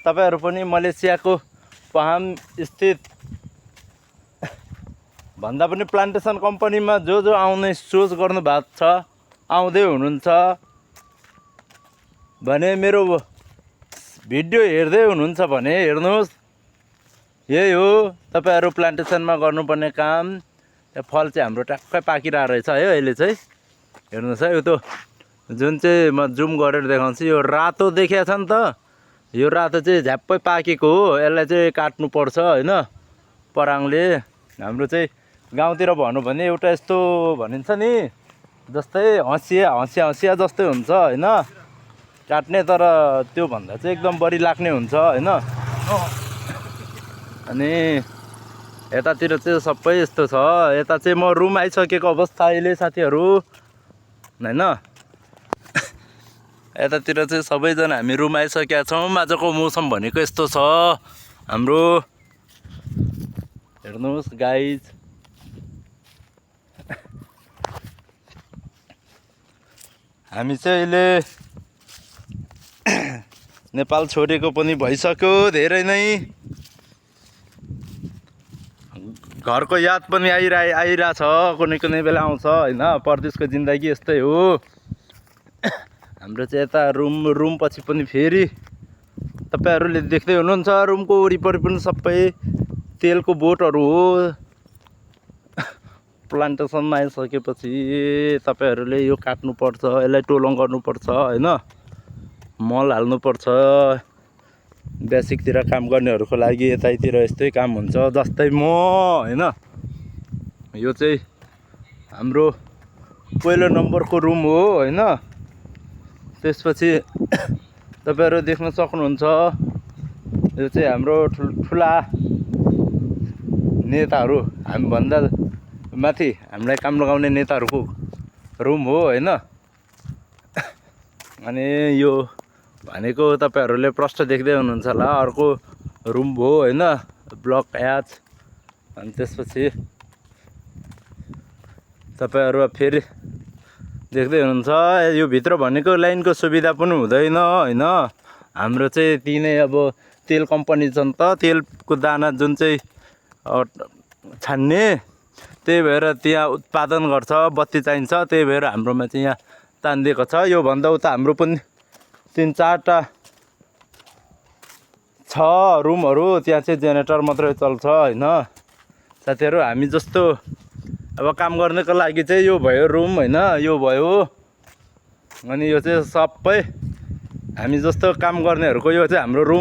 तपाईहरु पनि मलेसियाको पहाम स्थित भन्दा पनि प्लान्टेसन कम्पनीमा जो आउने सोच गर्नु भएको छ, आउँदै हुनुहुन्छ भने मेरो भिडियो हेर्दै हुनुहुन्छ भने हेर्नुहोस्। यही हो तपाईहरु प्लान्टेसनमा गर्नुपर्ने काम। त्यो फल चाहिँ हाम्रो ट्याक्कै पाकिरहेको रहेछ है अहिले चाहिँ। हेर्नुहोस् है, यो त जुन चाहिँ म जुम गरेर देखाउँछु, यो रातो देखिया छ नि त, यो रातो चाहिँ झ्याप्पै पाकेको हो। यसलाई चाहिँ काट्नु पर्छ हैन, पराङले। हाम्रो चाहिँ गाउँतिर भन्नु भने एउटा यस्तो भनिन्छ नि, जस्तै हँसिया जस्तै हुन्छ हैन काट्ने, तर त्यो भन्दा चाहिँ एकदम बढी लाग्ने हुन्छ हैन। अनि यतातिर चाहिँ सबै यस्तो छ। यता चाहिँ म रुम आइसकेको अवस्था अहिले साथीहरु हैन। यतातिर चाहिँ सबैजना हामी रुम आइसकेका छौँ। आजको मौसम भनेको यस्तो छ हाम्रो। हेर्नुहोस् गाइज, हामी चाहिँ अहिले नेपाल छोडेको पनि भइसक्यो धेरै नै। घरको याद पनि आइरहेछ, कुनै बेला आउँछ हैन। परदेशको जिन्दगी यस्तै हो। हाम्रो चाहिँ यता रुम पछि पनि फेरि तपाईहरुले देख्दै हुनुहुन्छ, रुमको वरिपरि पनि सबै तेलको बोटहरु हो। प्लान्टेसनमा आइसकेपछि तपाईहरुले यो काट्नु पर्छ, यसलाई टोलङ गर्नु पर्छ हैन, मल हाल्नु पर्छ। बेसिकतिर काम गर्नेहरुको लागि यतैतिर यस्तै काम हुन्छ, जस्तै म हैन। यो चाहिँ हाम्रो पहिलो नम्बरको रुम हो हैन। त्यसपछि तपाईहरु देख्न सक्नुहुन्छ, यो चाहिँ हाम्रो ठुला नेताहरु, हामीभन्दा माथि हामीलाई काम लगाउने नेताहरुको रुम हो हैन। अनि यो भनेको तपाईहरुले प्रष्ट देख्दै हुनुहुन्छ होला, अर्को रुम हो हैन, ब्लक एच। अनि त्यसपछि तपाईहरु फेरि देख्दै हुनुहुन्छ, यो भित्र भनेको लाइनको सुविधा पनि हुँदैन हैन। हाम्रो चाहिँ तिनै अब तेल कम्पनी छ नि त, तेलको दाना जुन चाहिँ छान्ने, त्यही भएर त्यहाँ उत्पादन गर्छ, बत्ती चाहिन्छ, त्यही भएर हाम्रोमा चाहिँ यहाँ तानिदिएको छ। यो भन्दा उता हाम्रो पनि 3-4टा छ रुमहरु, त्यहाँ चाहिँ जेनेरेटर मात्रै चल्छ हैन। साथीहरु, हामी जस्तो अब काम गर्नको लागि चाहिँ यो भयो रुम हैन, यो भयो। अनि यो चाहिँ सबै हामी जस्तो काम गर्नेहरुको यो चाहिँ हाम्रो रुम।